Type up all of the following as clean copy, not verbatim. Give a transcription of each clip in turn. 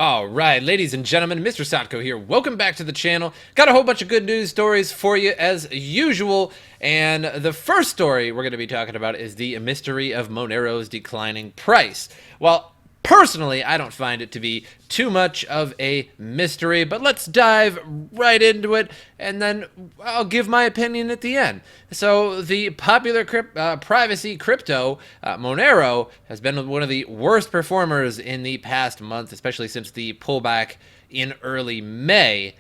All right, ladies and gentlemen, MrSotko here. Welcome back to the channel. Got a whole bunch of good news stories for you as usual. And the first story we're going to be talking about is the mystery of Monero's declining price. Well, personally, I don't find it to be too much of a mystery, but let's dive right into it, and then I'll give my opinion at the end. So the popular privacy crypto, Monero, has been one of the worst performers in the past month, especially since the pullback in early May.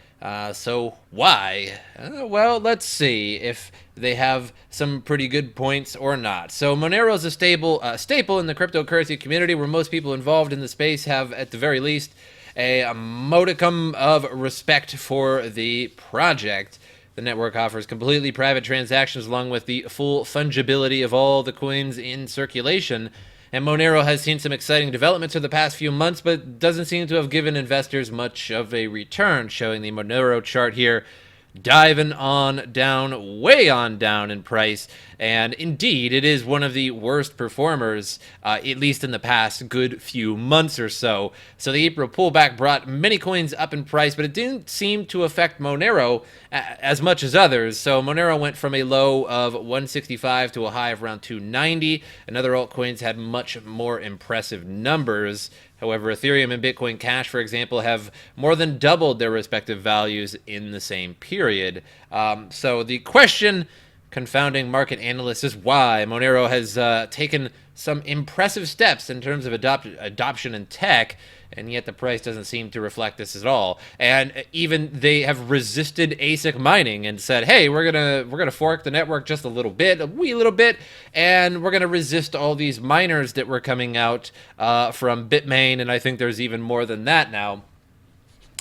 So why? Well, let's see if they have some pretty good points or not. So Monero is a staple in the cryptocurrency community, where most people involved in the space have, at the very least, a modicum of respect for the project. The network offers completely private transactions along with the full fungibility of all the coins in circulation. And Monero has seen some exciting developments over the past few months, but doesn't seem to have given investors much of a return, showing the Monero chart here diving on down, way on down in price. And indeed, it is one of the worst performers, at least in the past good few months or so. So the April pullback brought many coins up in price, but it didn't seem to affect Monero as much as others. So Monero went from a low of 165 to a high of around 290, and other altcoins had much more impressive numbers. However, Ethereum and Bitcoin Cash, for example, have more than doubled their respective values in the same period. So the question confounding market analysts is why Monero has taken some impressive steps in terms of adoption in tech, and yet the price doesn't seem to reflect this at all. And even they have resisted ASIC mining and said, hey, we're gonna fork the network just a wee little bit, and we're gonna resist all these miners that were coming out from Bitmain, and I think there's even more than that now.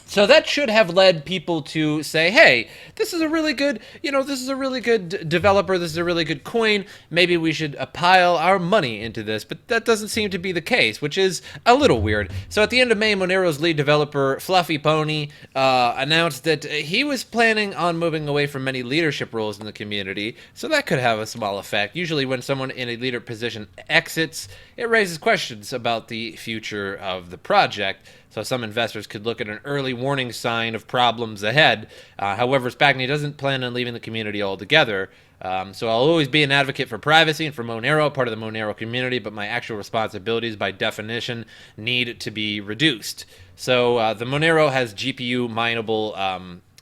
So that should have led people to say, hey, this is a really good, this is a really good developer, this is a really good coin, maybe we should pile our money into this. But that doesn't seem to be the case, which is a little weird. So at the end of May, Monero's lead developer, Fluffy Pony, announced that he was planning on moving away from many leadership roles in the community, so that could have a small effect. Usually when someone in a leader position exits, it raises questions about the future of the project. So some investors could look at an early warning sign of problems ahead. However, Spagney doesn't plan on leaving the community altogether. So I'll always be an advocate for privacy and for Monero, part of the Monero community, but my actual responsibilities by definition need to be reduced. So the Monero has GPU mineable,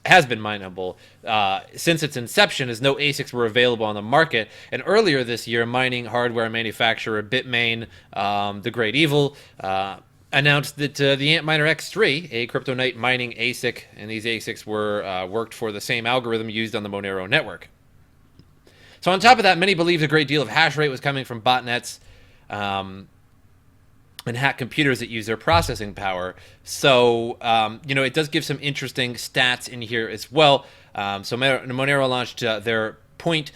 has been mineable since its inception, as no ASICs were available on the market. And earlier this year, mining hardware manufacturer Bitmain, the Great Evil, announced that the Antminer X3, a kryptonite mining ASIC, and these ASICs were worked for the same algorithm used on the Monero network. So on top of that, many believed a great deal of hash rate was coming from botnets and hack computers that use their processing power. So, it does give some interesting stats in here as well. So Monero launched their point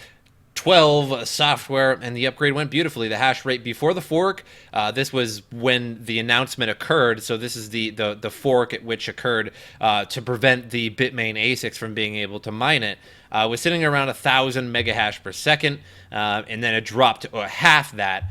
12 software, and the upgrade went beautifully. The hash rate before the fork, this was when the announcement occurred, so this is the fork at which occurred to prevent the Bitmain ASICs from being able to mine it, was sitting around 1,000 megahash per second, and then it dropped to half that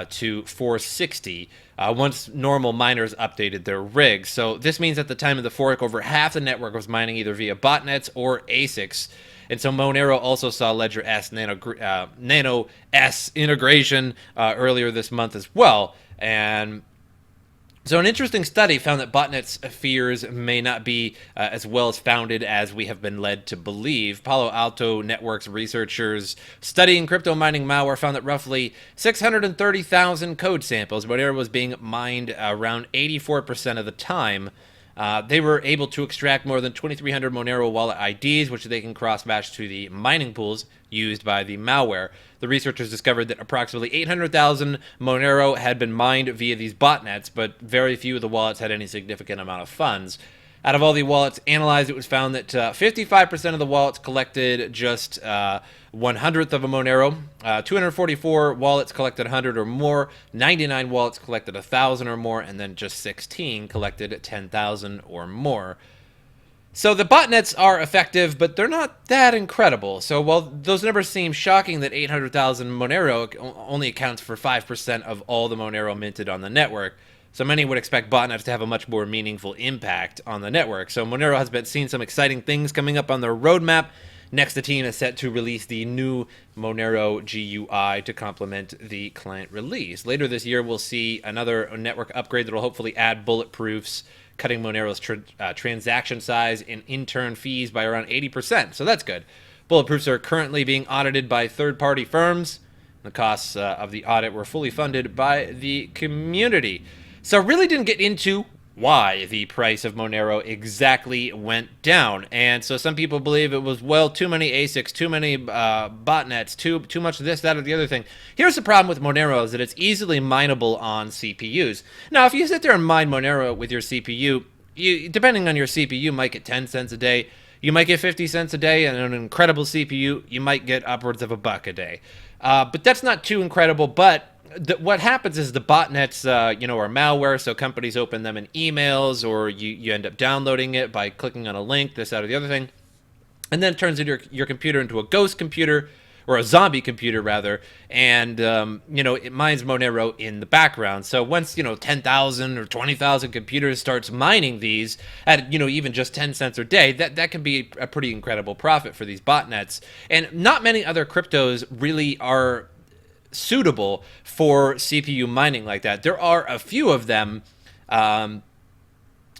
to 460 once normal miners updated their rigs. So this means at the time of the fork, over half the network was mining either via botnets or ASICs. And so Monero also saw Ledger S Nano S integration earlier this month as well. And so an interesting study found that botnets' fears may not be as well as founded as we have been led to believe. Palo Alto Network's researchers studying crypto mining malware found that roughly 630,000 code samples, Monero was being mined around 84% of the time. They were able to extract more than 2,300 Monero wallet IDs, which they can cross-match to the mining pools used by the malware. The researchers discovered that approximately 800,000 Monero had been mined via these botnets, but very few of the wallets had any significant amount of funds. Out of all the wallets analyzed, it was found that 55% of the wallets collected just 1/100th of a Monero, 244 wallets collected 100 or more, 99 wallets collected 1,000 or more, and then just 16 collected 10,000 or more. So the botnets are effective, but they're not that incredible. So while those numbers seem shocking that 800,000 Monero only accounts for 5% of all the Monero minted on the network, So many would expect botnets to have a much more meaningful impact on the network. So Monero has been seeing some exciting things coming up on their roadmap. Next, the team is set to release the new Monero GUI to complement the client release. Later this year, we'll see another network upgrade that will hopefully add bulletproofs, cutting Monero's transaction size and in-turn fees by around 80%. So that's good. Bulletproofs are currently being audited by third-party firms. The costs of the audit were fully funded by the community. So really didn't get into why the price of Monero exactly went down. And so some people believe it was, well, too many ASICs, too many botnets, too much of this, that, or the other thing. Here's the problem with Monero is that it's easily mineable on CPUs. Now, if you sit there and mine Monero with your CPU, depending on your CPU, you might get 10 cents a day. You might get 50 cents a day, and on an incredible CPU, you might get upwards of $1 a day. But that's not too incredible, but what happens is the botnets, are malware, so companies open them in emails, or you end up downloading it by clicking on a link, this, that, or the other thing, and then it turns your computer into a ghost computer, or a zombie computer, rather, and, it mines Monero in the background. So once, 10,000 or 20,000 computers starts mining these at, even just 10 cents a day, that can be a pretty incredible profit for these botnets. And not many other cryptos really are suitable for CPU mining like that. There are a few of them, but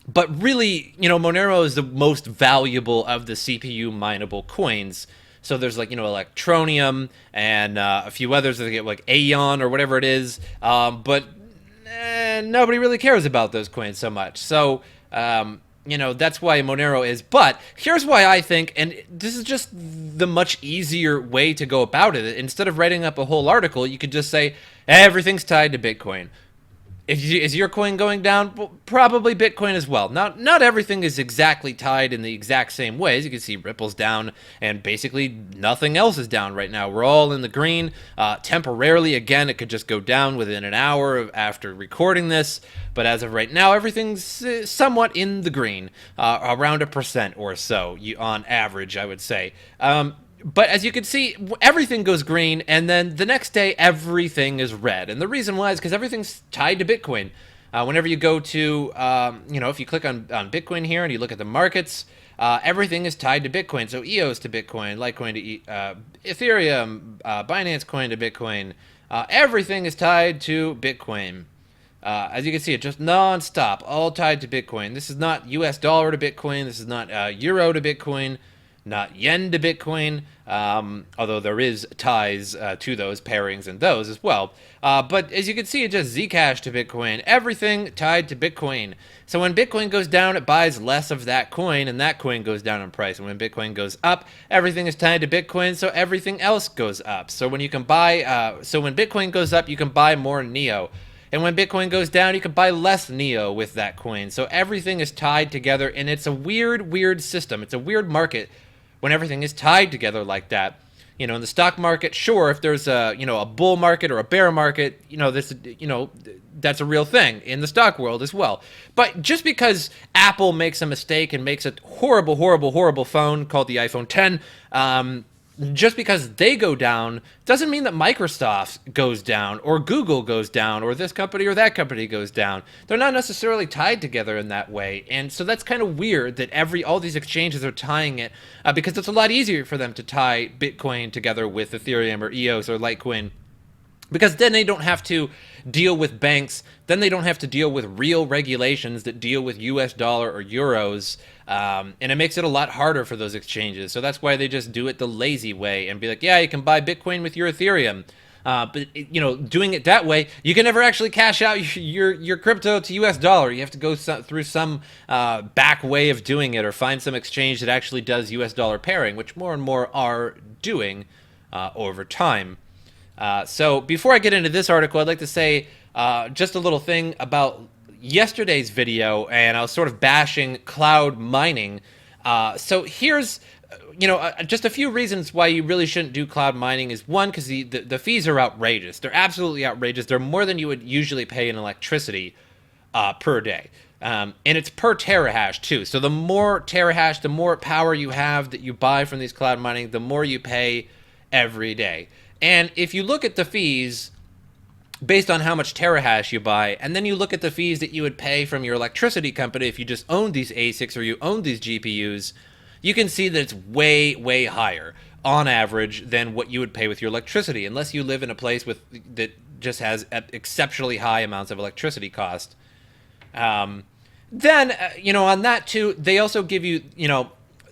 really, Monero is the most valuable of the CPU mineable coins. So there's Neutronium and a few others that get like Aeon or whatever it is, but nobody really cares about those coins so much. So that's why Monero is. But here's why I think, and this is just the much easier way to go about it. Instead of writing up a whole article, you could just say, everything's tied to Bitcoin. Is your coin going down? Well, probably Bitcoin as well. Not everything is exactly tied in the exact same ways. You can see Ripple's down, and basically nothing else is down right now. We're all in the green. Temporarily, again, it could just go down within an hour after recording this. But as of right now, everything's somewhat in the green, around 1% or so on average, I would say. But as you can see, everything goes green, and then the next day, everything is red. And the reason why is because everything's tied to Bitcoin. Whenever you go to, if you click on Bitcoin here and you look at the markets, everything is tied to Bitcoin. So EOS to Bitcoin, Litecoin to Ethereum, Binance Coin to Bitcoin. Everything is tied to Bitcoin. As you can see, it's just non-stop, all tied to Bitcoin. This is not US dollar to Bitcoin. This is not euro to Bitcoin. Not yen to Bitcoin, although there is ties to those pairings and those as well. But as you can see, it's just Zcash to Bitcoin, everything tied to Bitcoin. So when Bitcoin goes down, it buys less of that coin, and that coin goes down in price. And when Bitcoin goes up, everything is tied to Bitcoin, so everything else goes up. So when you can buy, when Bitcoin goes up, you can buy more Neo. And when Bitcoin goes down, you can buy less Neo with that coin. So everything is tied together, and it's a weird system. It's a weird market when everything is tied together like that. In the stock market, sure, if there's a bull market or a bear market, that's a real thing in the stock world as well. But just because Apple makes a mistake and makes a horrible phone called the iPhone 10, just because they go down doesn't mean that Microsoft goes down or Google goes down or this company or that company goes down. They're not necessarily tied together in that way. And so that's kind of weird that all these exchanges are tying it because it's a lot easier for them to tie Bitcoin together with Ethereum or EOS or Litecoin. Because then they don't have to deal with banks. Then they don't have to deal with real regulations that deal with US dollar or euros. And it makes it a lot harder for those exchanges. So that's why they just do it the lazy way and be like, yeah, you can buy Bitcoin with your Ethereum. But doing it that way, you can never actually cash out your crypto to US dollar. You have to go through some back way of doing it or find some exchange that actually does US dollar pairing, which more and more are doing over time. So before I get into this article, I'd like to say just a little thing about yesterday's video, and I was sort of bashing cloud mining. So here's, just a few reasons why you really shouldn't do cloud mining is one, because the fees are outrageous. They're absolutely outrageous. They're more than you would usually pay in electricity per day. And it's per terahash too. So the more terahash, the more power you have that you buy from these cloud mining, the more you pay every day. And if you look at the fees, based on how much terahash you buy, and then you look at the fees that you would pay from your electricity company if you just owned these ASICs or you owned these GPUs, you can see that it's way, way higher on average than what you would pay with your electricity, unless you live in a place that just has exceptionally high amounts of electricity cost. Then, on that too, they also give you,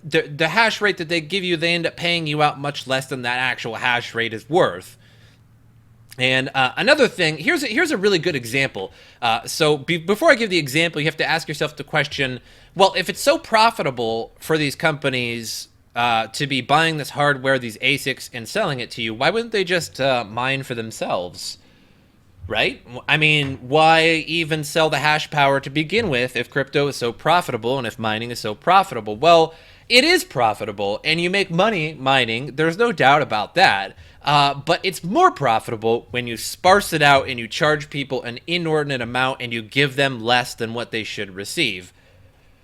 the hash rate that they give you, they end up paying you out much less than that actual hash rate is worth. And another thing, here's a really good example. Before I give the example, you have to ask yourself the question, well, if it's so profitable for these companies to be buying this hardware, these ASICs, and selling it to you, why wouldn't they just mine for themselves? Right? I mean, why even sell the hash power to begin with if crypto is so profitable and if mining is so profitable? Well, it is profitable, and you make money mining. There's no doubt about that. But it's more profitable when you sparse it out and you charge people an inordinate amount and you give them less than what they should receive.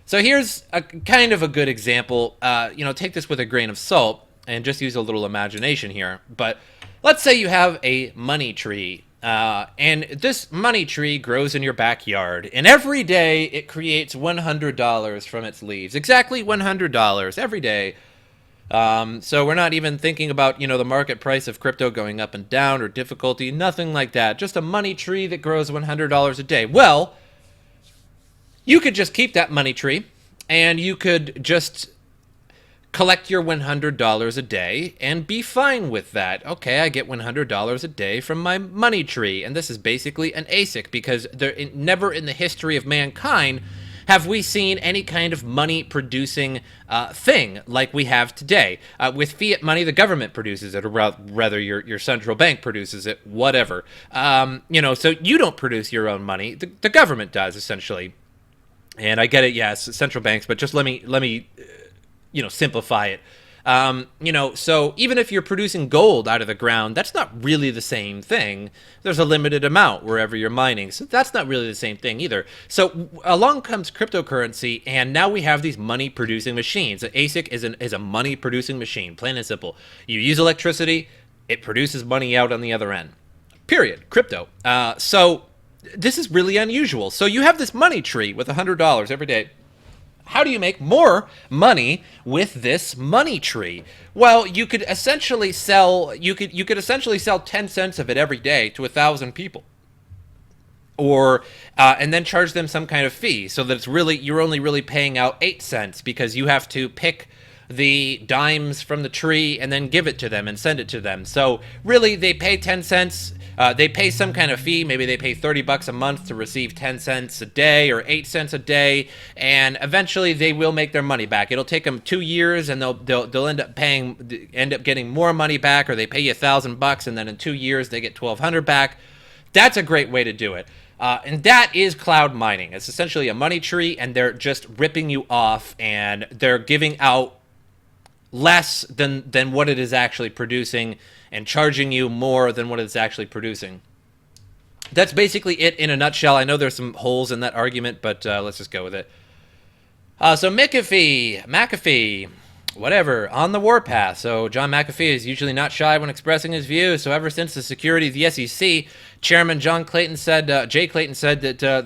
So here's a kind of a good example. Take this with a grain of salt and just use a little imagination here. But let's say you have a money tree. And this money tree grows in your backyard, and every day it creates $100 from its leaves. Exactly $100 every day. So we're not even thinking about, the market price of crypto going up and down or difficulty, nothing like that. Just a money tree that grows $100 a day. Well, you could just keep that money tree, and you could just collect your $100 a day and be fine with that. Okay, I get $100 a day from my money tree, and this is basically an ASIC, because never in the history of mankind have we seen any kind of money-producing thing like we have today. With fiat money, the government produces it, or rather your central bank produces it, whatever. So you don't produce your own money. The government does, essentially. And I get it, yes, central banks, but just let me simplify it. So even if you're producing gold out of the ground, that's not really the same thing. There's a limited amount wherever you're mining, so that's not really the same thing either. So along comes cryptocurrency, and now we have these money-producing machines. An ASIC is a money-producing machine, plain and simple. You use electricity, it produces money out on the other end. Period. Crypto. So this is really unusual. So you have this money tree with $100 every day. How do you make more money with this money tree? Well, you could essentially sell 10 cents of it every day to 1,000 people, or and then charge them some kind of fee, so that you're only really paying out 8 cents, because you have to pick the dimes from the tree and then give it to them and send it to them. So really, they pay 10 cents. They pay some kind of fee. Maybe they pay $30 a month to receive 10 cents a day or 8 cents a day, and eventually they will make their money back. It'll take them 2 years, and they'll end up getting more money back, or they pay you $1,000, and then in 2 years they get $1,200 back. That's a great way to do it. And that is cloud mining. It's essentially a money tree, and they're just ripping you off, and they're giving out less than what it is actually producing, and charging you more than what it's actually producing. That's basically it in a nutshell. I know there's some holes in that argument, but let's just go with it. So McAfee, whatever, on the warpath. So John McAfee is usually not shy when expressing his views. So ever since the security of the SEC, Chairman Jay Clayton said that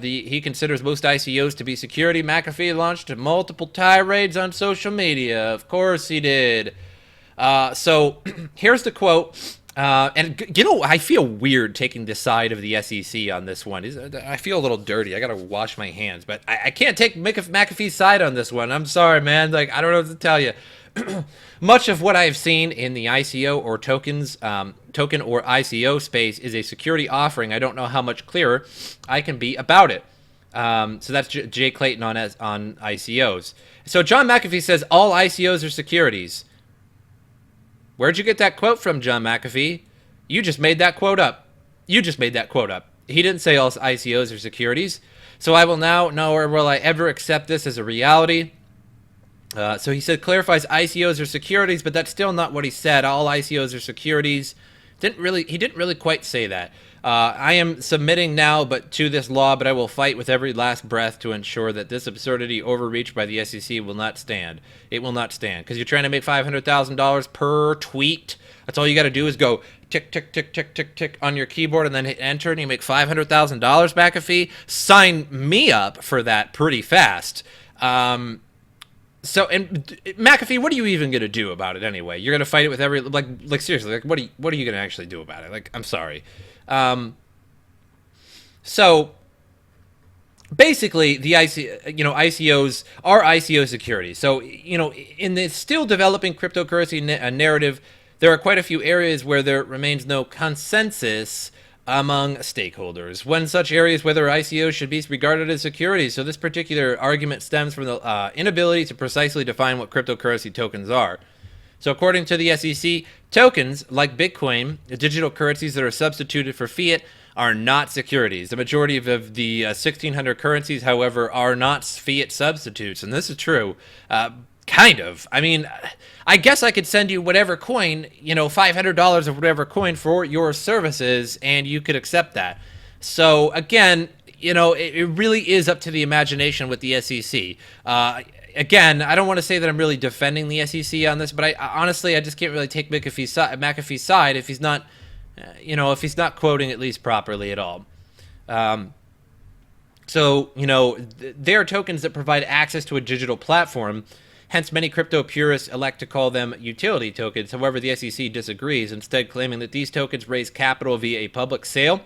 he considers most ICOs to be security. McAfee launched multiple tirades on social media. Of course he did. So here's the quote. I feel weird taking the side of the SEC on this one. I feel a little dirty. I gotta wash my hands, but I can't take McAfee's side on this one. I'm sorry, man. I don't know what to tell you. Much of what I've seen in the ICO or token or ICO space is a security offering. I don't know how much clearer I can be about it. So that's Jay Clayton on ICOs. So John McAfee says all ICOs are securities. Where'd you get that quote from, John McAfee? You just made that quote up. He didn't say all ICOs are securities. So I will now, nor will I ever accept this as a reality. So he said clarifies ICOs are securities, but that's still not what he said. All ICOs are securities. He didn't really quite say that. I am submitting now to this law, but I will fight with every last breath to ensure that this absurdity overreached by the SEC will not stand. It will not stand, because you're trying to make $500,000 per tweet. That's all you got to do is go tick, tick, tick, tick, tick, tick on your keyboard and then hit enter and you make $500,000 McAfee, sign me up for that pretty fast. So, and McAfee, what are you even going to do about it anyway? You're going to fight it with every, like seriously, like what are you going to actually do about it? Like, I'm sorry. So basically the ICOs are ICO securities. So, in the still developing cryptocurrency narrative, there are quite a few areas where there remains no consensus among stakeholders. One such area is whether ICOs should be regarded as securities. So this particular argument stems from the inability to precisely define what cryptocurrency tokens are. So according to the SEC, tokens like Bitcoin, digital currencies that are substituted for fiat, are not securities. The majority of the 1,600 currencies, however, are not fiat substitutes, and this is true. Kind of. I mean, I guess I could send you whatever coin, $500 of whatever coin for your services, and you could accept that. So again, it really is up to the imagination with the SEC. Again, I don't want to say that I'm really defending the SEC on this, but I honestly just can't really take McAfee's side if he's not, if he's not quoting at least properly at all. So, they are tokens that provide access to a digital platform. Hence, many crypto purists elect to call them utility tokens. However, the SEC disagrees, instead claiming that these tokens raise capital via a public sale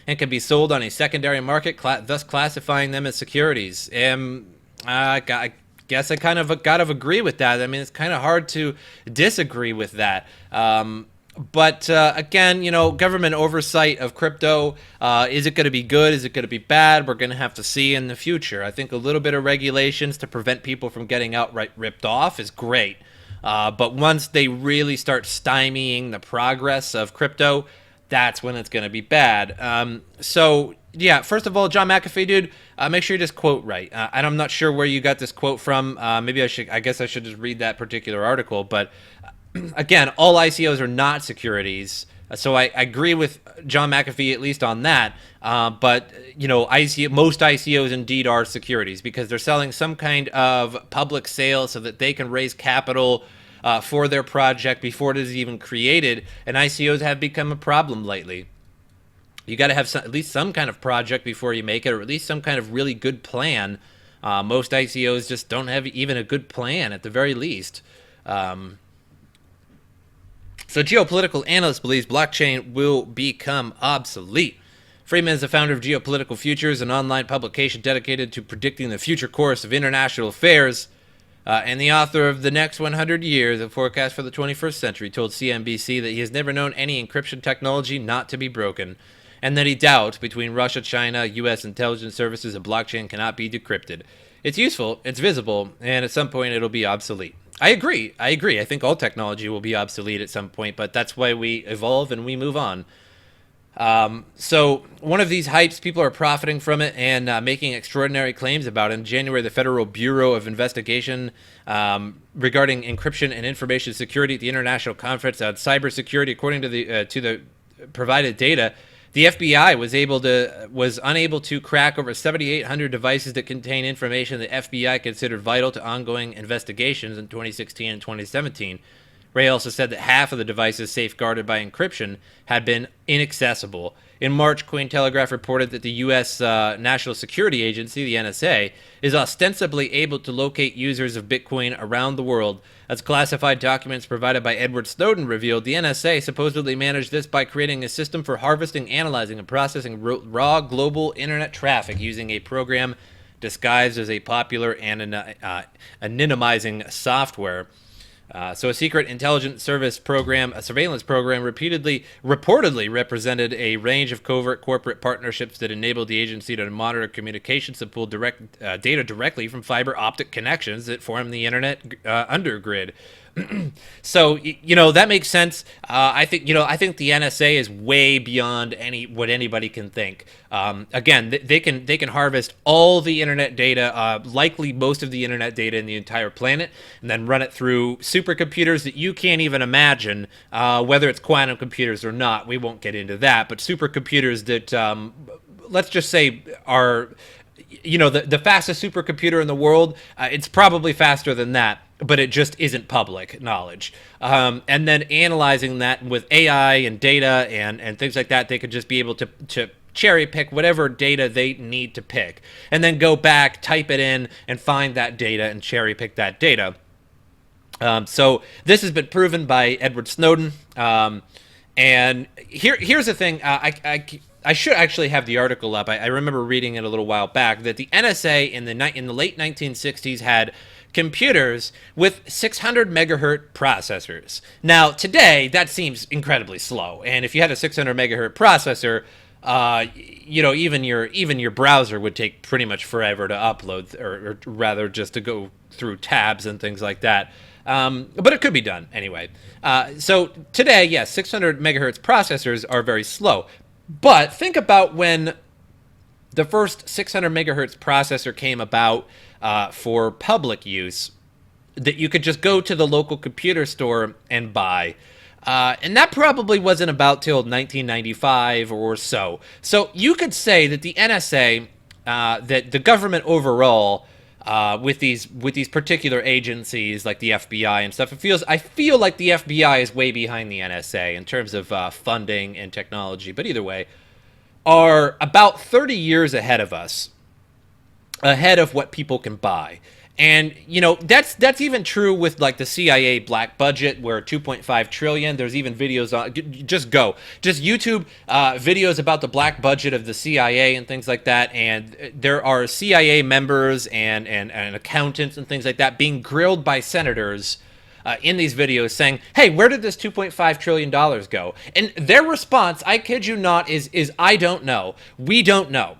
and can be sold on a secondary market, thus classifying them as securities. I guess I kind of gotta agree with that. I mean, it's kind of hard to disagree with that. But again, government oversight of crypto, is it going to be good? Is it going to be bad? We're going to have to see in the future. I think a little bit of regulations to prevent people from getting outright ripped off is great. But once they really start stymieing the progress of crypto, that's when it's going to be bad. So, yeah, first of all, John McAfee, dude, make sure you just quote right. And I'm not sure where you got this quote from. Maybe I guess I should just read that particular article. But again, all ICOs are not securities, so I agree with John McAfee at least on that. But most ICOs indeed are securities because they're selling some kind of public sale so that they can raise capital for their project before it is even created. And ICOs have become a problem lately. You got to have at least some kind of project before you make it, or at least some kind of really good plan. Most ICOs just don't have even a good plan at the very least. So geopolitical analyst believes blockchain will become obsolete. Freeman is the founder of Geopolitical Futures, an online publication dedicated to predicting the future course of international affairs, and the author of The Next 100 Years, a forecast for the 21st century, told CNBC that he has never known any encryption technology not to be broken, and that he doubts between Russia, China, U.S. intelligence services, a blockchain cannot be decrypted. It's useful, it's visible, and at some point it'll be obsolete. I agree. I think all technology will be obsolete at some point, but that's why we evolve and we move on. So one of these hypes, people are profiting from it and making extraordinary claims about it. In January, the Federal Bureau of Investigation regarding encryption and information security at the International Conference on Cybersecurity, according to the provided data, the FBI was unable to crack over 7,800 devices that contain information the FBI considered vital to ongoing investigations in 2016 and 2017. Ray also said that half of the devices safeguarded by encryption had been inaccessible. In March, Cointelegraph reported that the U.S. National Security Agency, the NSA, is ostensibly able to locate users of Bitcoin around the world. As classified documents provided by Edward Snowden revealed, the NSA supposedly managed this by creating a system for harvesting, analyzing, and processing raw global internet traffic using a program disguised as a popular anonymizing software. So a secret intelligence service program, a surveillance program, reportedly represented a range of covert corporate partnerships that enabled the agency to monitor communications and pull data directly from fiber optic connections that form the internet undergrid. So that makes sense. I think the NSA is way beyond what anybody can think. Again, they can harvest all the internet data, likely most of the internet data in the entire planet, and then run it through supercomputers that you can't even imagine, whether it's quantum computers or not. We won't get into that, but supercomputers that let's just say are you know, the fastest supercomputer in the world, it's probably faster than that, but it just isn't public knowledge. And then analyzing that with AI and data and things like that, they could just be able to cherry pick whatever data they need to pick, and then go back, type it in, and find that data and cherry pick that data. So this has been proven by Edward Snowden. And here's the thing. I should actually have the article up. I remember reading it a little while back that the NSA in the late 1960s had computers with 600 megahertz processors. Now today that seems incredibly slow, and if you had a 600 megahertz processor, you know, even your browser would take pretty much forever to upload, or rather just to go through tabs and things like that. But it could be done anyway. So today, yes, 600 megahertz processors are very slow. But think about when the first 600 megahertz processor came about for public use, that you could just go to the local computer store and buy. And that probably wasn't about till 1995 or so. So you could say that the NSA, that the government overall, with these particular agencies like the FBI and stuff, I feel like the FBI is way behind the NSA in terms of funding and technology. But either way, are about 30 years ahead of us, ahead of what people can buy. And you know, that's even true with like the CIA black budget, where 2.5 trillion. There's even videos on, just YouTube videos about the black budget of the CIA and things like that. And there are CIA members and accountants and things like that being grilled by senators in these videos saying, hey, where did this $2.5 trillion go? And their response, I kid you not, is I don't know. We don't know.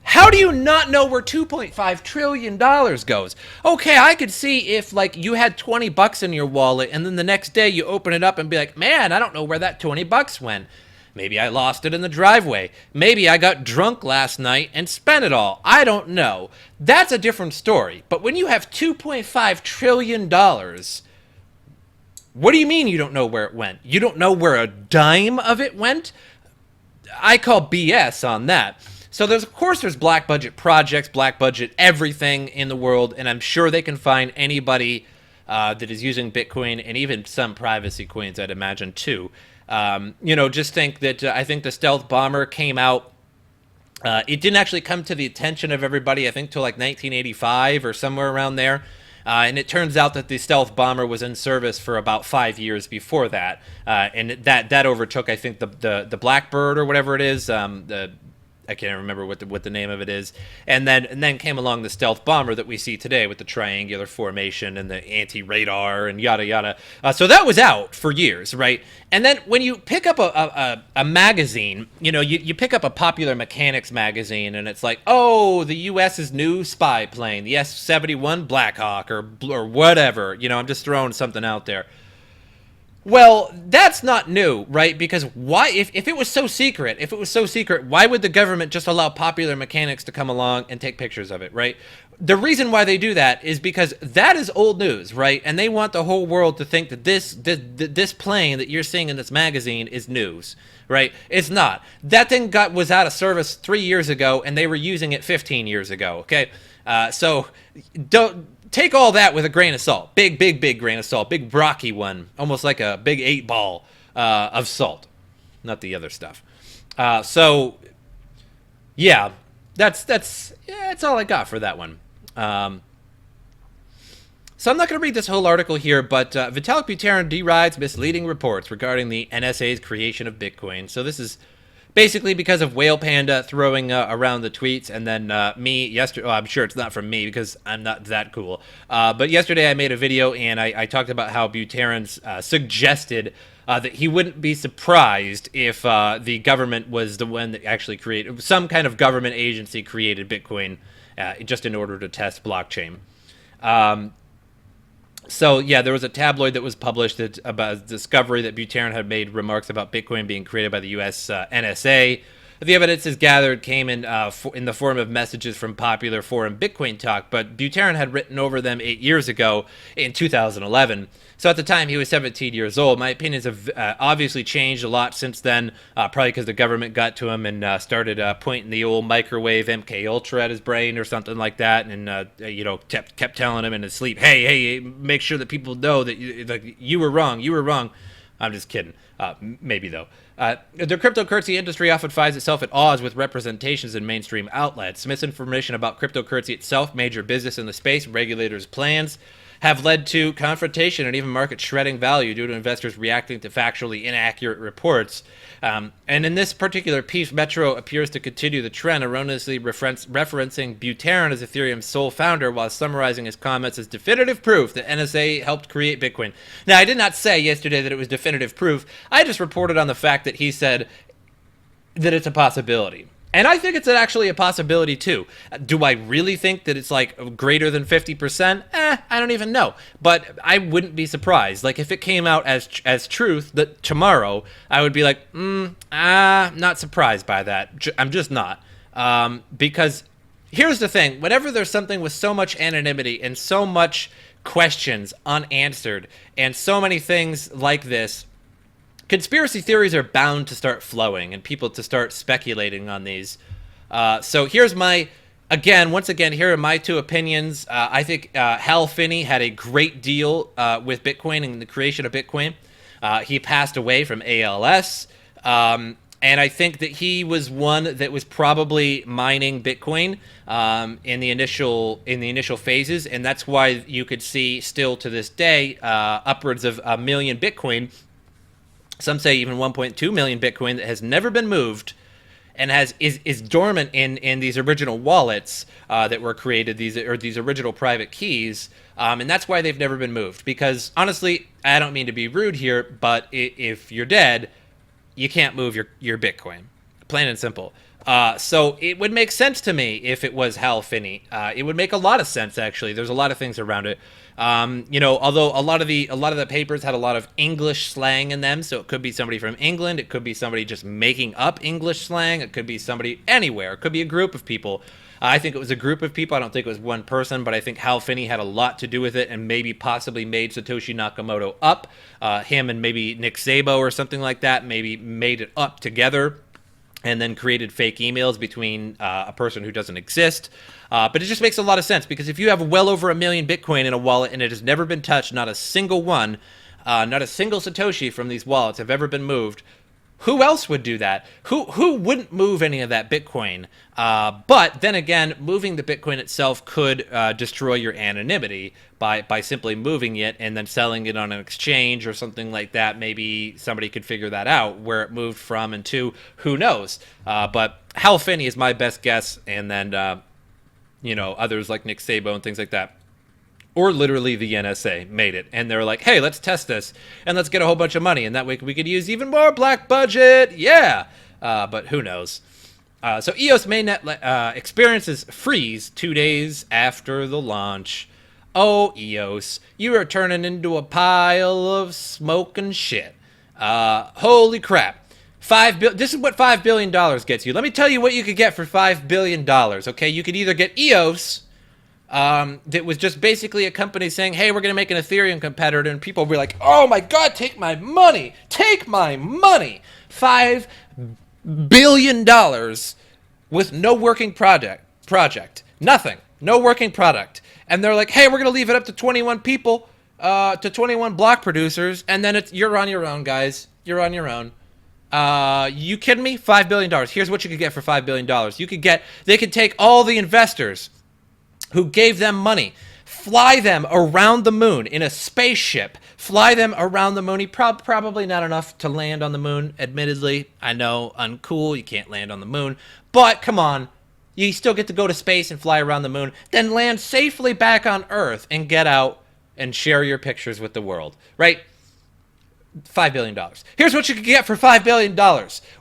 How do you not know where $2.5 trillion goes? Okay, I could see if like you had 20 bucks in your wallet and then the next day you open it up and be like, man, I don't know where that 20 bucks went. Maybe I lost it in the driveway. Maybe I got drunk last night and spent it all. I don't know. That's a different story. But when you have $2.5 trillion, what do you mean you don't know where it went? You don't know where a dime of it went? I call BS on that. So there's black budget projects, black budget everything in the world, and I'm sure they can find anybody that is using Bitcoin, and even some privacy coins, I'd imagine too. You know, just think that I think the stealth bomber came out. It didn't actually come to the attention of everybody, I think, till like 1985 or somewhere around there. And it turns out that the stealth bomber was in service for about 5 years before that, and that overtook, I think, the Blackbird or whatever it is. I can't remember what the name of it is, and then came along the stealth bomber that we see today with the triangular formation and the anti-radar and yada yada. So that was out for years, right? And then when you pick up a magazine, you know, you pick up a Popular Mechanics magazine, and it's like, oh, the U.S.'s new spy plane, the S-71 Blackhawk or whatever. You know, I'm just throwing something out there. Well, that's not new, right? Because why, if it was so secret, why would the government just allow Popular Mechanics to come along and take pictures of it, right? The reason why they do that is because that is old news, right? And they want the whole world to think that this plane that you're seeing in this magazine is news, right? It's not. That thing was out of service 3 years ago, and they were using it 15 years ago, okay? So don't... Take all that with a grain of salt. Big grain of salt. Big rocky one. Almost like a big 8-ball of salt. Not the other stuff. So, yeah. That's all I got for that one. So I'm not going to read this whole article here, but Vitalik Buterin derides misleading reports regarding the NSA's creation of Bitcoin. So this is basically because of Whale Panda throwing around the tweets, and then me yesterday. Well, I'm sure it's not from me because I'm not that cool. But yesterday I made a video and I talked about how Buterin's suggested that he wouldn't be surprised if the government was the one that actually created, some kind of government agency created Bitcoin just in order to test blockchain. So, yeah, there was a tabloid that was published about a discovery that Buterin had made remarks about Bitcoin being created by the U.S. NSA. The evidence is gathered came in the form of messages from popular forum Bitcoin talk, but Buterin had written over them 8 years ago in 2011. So at the time, he was 17 years old. My opinions have obviously changed a lot since then, probably because the government got to him and started pointing the old microwave MK Ultra at his brain or something like that, and kept telling him in his sleep, hey, make sure that people know that you were wrong. You were wrong. I'm just kidding. Maybe, though. The cryptocurrency industry often finds itself at odds with representations in mainstream outlets. Misinformation about cryptocurrency itself, major business in the space, regulators' plans, have led to confrontation and even market shredding value due to investors reacting to factually inaccurate reports. And in this particular piece, Metro appears to continue the trend, erroneously referencing Buterin as Ethereum's sole founder while summarizing his comments as definitive proof that NSA helped create Bitcoin. Now, I did not say yesterday that it was definitive proof. I just reported on the fact that he said that it's a possibility. And I think it's actually a possibility, too. Do I really think that it's, like, greater than 50%? I don't even know. But I wouldn't be surprised. Like, if it came out as truth that tomorrow, I would be like, not surprised by that. I'm just not. Because here's the thing. Whenever there's something with so much anonymity and so much questions unanswered and so many things like this, conspiracy theories are bound to start flowing and people to start speculating on these. So here's once again, here are my two opinions. I think Hal Finney had a great deal with Bitcoin and the creation of Bitcoin. He passed away from ALS. And I think that he was one that was probably mining Bitcoin in the initial phases. And that's why you could see still to this day upwards of 1 million Bitcoin. Some say even 1.2 million Bitcoin that has never been moved and is dormant in these original wallets that were created, these original private keys. And that's why they've never been moved. Because honestly, I don't mean to be rude here, but if you're dead, you can't move your Bitcoin. Plain and simple. So it would make sense to me if it was Hal Finney. It would make a lot of sense, actually. There's a lot of things around it. Although a lot of the papers had a lot of English slang in them, so it could be somebody from England, it could be somebody just making up English slang, it could be somebody anywhere, it could be a group of people. I think it was a group of people. I don't think it was one person, but I think Hal Finney had a lot to do with it and maybe possibly made Satoshi Nakamoto up. Him and maybe Nick Szabo or something like that maybe made it up together and then created fake emails between a person who doesn't exist. But it just makes a lot of sense, because if you have well over 1 million Bitcoin in a wallet and it has never been touched, not a single one, not a single Satoshi from these wallets have ever been moved, who else would do that? Who wouldn't move any of that Bitcoin? But then again, moving the Bitcoin itself could destroy your anonymity by simply moving it and then selling it on an exchange or something like that. Maybe somebody could figure that out, where it moved from and to. Who knows? But Hal Finney is my best guess, and then others like Nick Szabo and things like that. Or literally the NSA made it, and they're like, hey, let's test this, and let's get a whole bunch of money, and that way we could use even more black budget, yeah! But who knows? So EOS mainnet experiences freeze 2 days after the launch. Oh, EOS, you are turning into a pile of smoke and shit. Holy crap. This is what $5 billion gets you. Let me tell you what you could get for $5 billion, okay? You could either get EOS, that was just basically a company saying, hey, we're going to make an Ethereum competitor, and people were like, oh my god, take my money, $5 billion with no working project, nothing, no working product, and they're like, hey, we're going to leave it up to 21 people, to 21 block producers, and then you're on your own, guys, you're on your own. You kidding me? $5 billion. Here's what you could get for $5 billion. They could take all the investors who gave them money, fly them around the moon in a spaceship, fly them around the moon. Probably not enough to land on the moon, admittedly. I know, uncool, you can't land on the moon. But, come on, you still get to go to space and fly around the moon, then land safely back on Earth and get out and share your pictures with the world, right? $5 billion. Here's what you could get for $5 billion.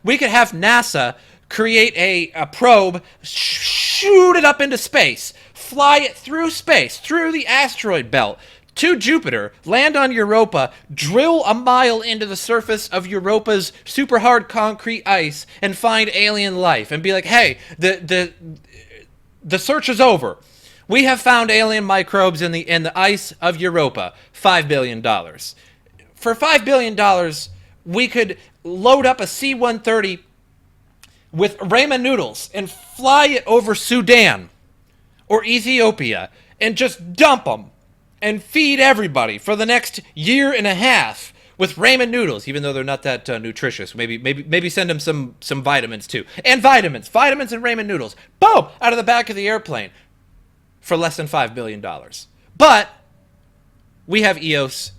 We could have NASA create a probe, shoot it up into space, fly it through space, through the asteroid belt, to Jupiter, land on Europa, drill a mile into the surface of Europa's super hard concrete ice, and find alien life, and be like, hey, the search is over. We have found alien microbes in the ice of Europa. $5 billion. For $5 billion, we could load up a C-130 with ramen noodles and fly it over Sudan or Ethiopia and just dump them and feed everybody for the next year and a half with ramen noodles, even though they're not that nutritious. Maybe send them some vitamins too. And vitamins and ramen noodles. Boom! Out of the back of the airplane for less than $5 billion. But we have EOS.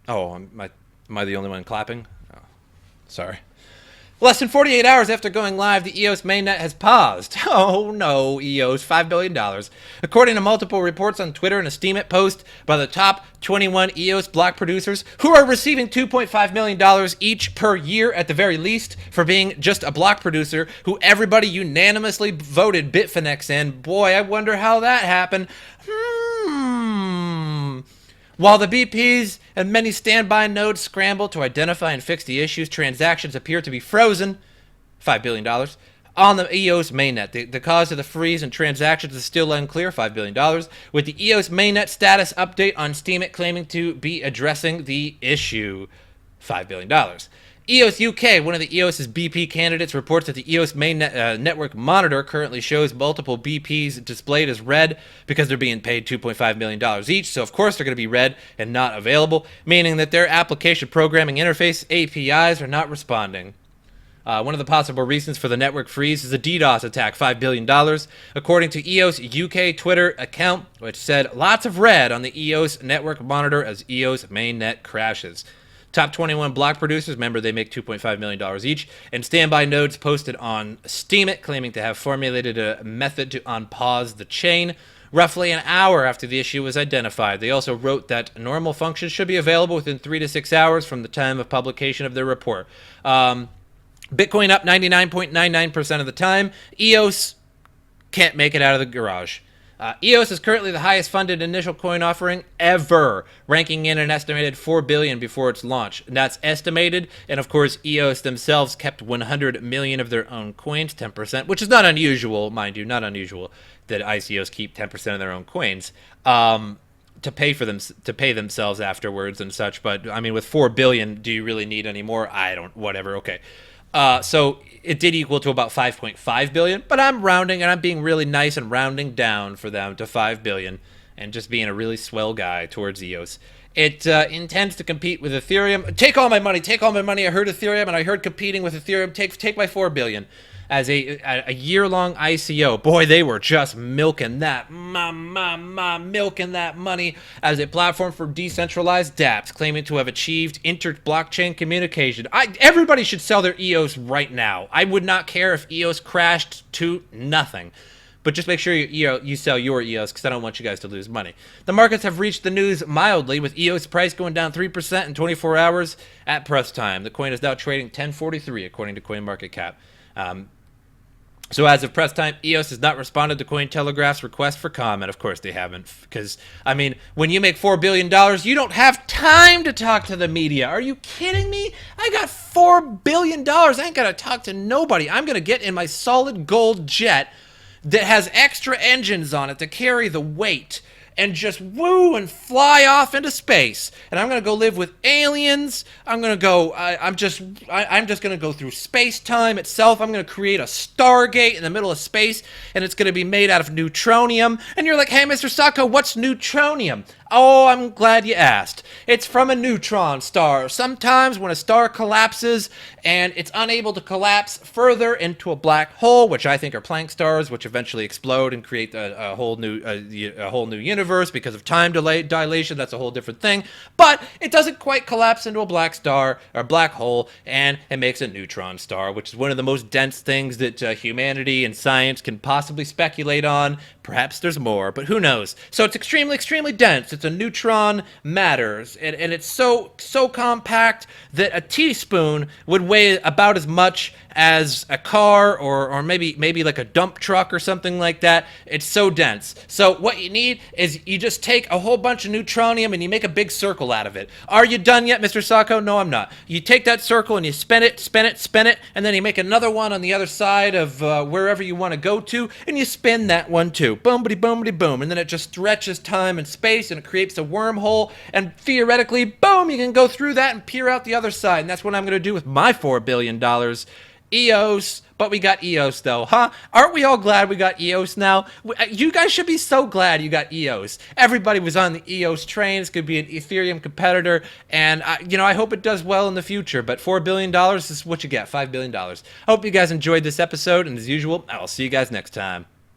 Oh, am I the only one clapping? Oh, sorry. Less than 48 hours after going live, the EOS mainnet has paused. Oh no, EOS, $5 billion. According to multiple reports on Twitter and a Steemit post by the top 21 EOS block producers, who are receiving $2.5 million each per year at the very least for being just a block producer, who everybody unanimously voted Bitfinex in. Boy, I wonder how that happened. While the BPs and many standby nodes scramble to identify and fix the issues, transactions appear to be frozen, $5 billion, on the EOS mainnet. The cause of the freeze in transactions is still unclear, $5 billion, with the EOS mainnet status update on Steemit claiming to be addressing the issue, $5 billion. EOS UK, one of the EOS's BP candidates, reports that the EOS mainnet network monitor currently shows multiple BPs displayed as red because they're being paid $2.5 million each, so of course they're going to be red and not available, meaning that their application programming interface APIs are not responding. One of the possible reasons for the network freeze is a DDoS attack, $5 billion, according to EOS UK Twitter account, which said lots of red on the EOS network monitor as EOS mainnet crashes. Top 21 block producers, remember they make $2.5 million each, and standby nodes posted on Steemit claiming to have formulated a method to unpause the chain roughly an hour after the issue was identified. They also wrote that normal functions should be available within 3 to 6 hours from the time of publication of their report. Bitcoin up 99.99% of the time. EOS can't make it out of the garage. EOS is currently the highest funded initial coin offering ever, ranking in an estimated $4 billion before its launch. And that's estimated, and of course EOS themselves kept 100 million of their own coins, 10%, which is not unusual, mind you, not unusual that ICOs keep 10% of their own coins to pay for them, to pay themselves afterwards and such. But I mean, with 4 billion, do you really need any more? I don't. Whatever. Okay. So it did equal to about 5.5 billion, but I'm rounding and I'm being really nice and rounding down for them to 5 billion and just being a really swell guy towards EOS. It intends to compete with Ethereum. Take all my money. Take all my money. I heard Ethereum and I heard competing with Ethereum. Take my 4 billion as a year-long ICO. Boy, they were just milking that, milking that money as a platform for decentralized dApps, claiming to have achieved inter-blockchain communication. Everybody should sell their EOS right now. I would not care if EOS crashed to nothing. But just make sure you sell your EOS, because I don't want you guys to lose money. The markets have reached the news mildly, with EOS price going down 3% in 24 hours at press time. The coin is now trading 1043, according to CoinMarketCap. So as of press time, EOS has not responded to Cointelegraph's request for comment. Of course they haven't, because, I mean, when you make $4 billion, you don't have time to talk to the media. Are you kidding me? I got $4 billion. I ain't got to talk to nobody. I'm going to get in my solid gold jet that has extra engines on it to carry the weight and just woo and fly off into space. And I'm gonna go live with aliens. I'm gonna go. I'm just gonna go through space-time itself. I'm gonna create a Stargate in the middle of space, and it's gonna be made out of neutronium. And you're like, hey, MrSotko, what's neutronium? Oh, I'm glad you asked. It's from a neutron star. Sometimes when a star collapses and it's unable to collapse further into a black hole, which I think are Planck stars, which eventually explode and create a whole new universe because of time dilation. That's a whole different thing. But it doesn't quite collapse into a black star or black hole, and it makes a neutron star, which is one of the most dense things that humanity and science can possibly speculate on. Perhaps there's more, but who knows? So it's extremely, extremely dense. It's a neutron matter, and it's so compact that a teaspoon would weigh about as much as a car or maybe like a dump truck or something like that. It's so dense. So what you need is you just take a whole bunch of neutronium and you make a big circle out of it. Are you done yet, MrSotko? No, I'm not. You take that circle and you spin it, and then you make another one on the other side of wherever you want to go to, and you spin that one too. Boom-bitty, boom-bitty, boom. And then it just stretches time and space, and it creates a wormhole, and theoretically, boom, you can go through that and peer out the other side. And that's what I'm going to do with my $4 billion. EOS, but we got EOS though, huh? Aren't we all glad we got EOS now? You guys should be so glad you got EOS. Everybody was on the EOS train. It's going to be an Ethereum competitor, and I hope it does well in the future, but $4 billion is what you get, $5 billion. I hope you guys enjoyed this episode, and as usual, I will see you guys next time.